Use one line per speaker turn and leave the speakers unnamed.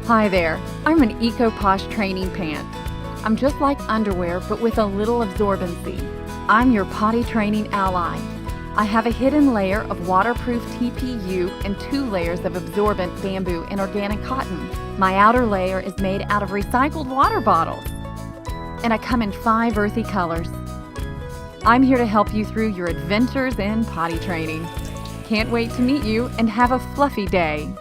Hi there, I'm an Ecoposh Training Pant. I'm just like underwear, but with a little absorbency. I'm your potty training ally. I have a hidden layer of waterproof TPU and 2 layers of absorbent bamboo and organic cotton. My outer layer is made out of recycled water bottles. And I come in 5 earthy colors. I'm here to help you through your adventures in potty training. Can't wait to meet you and have a fluffy day.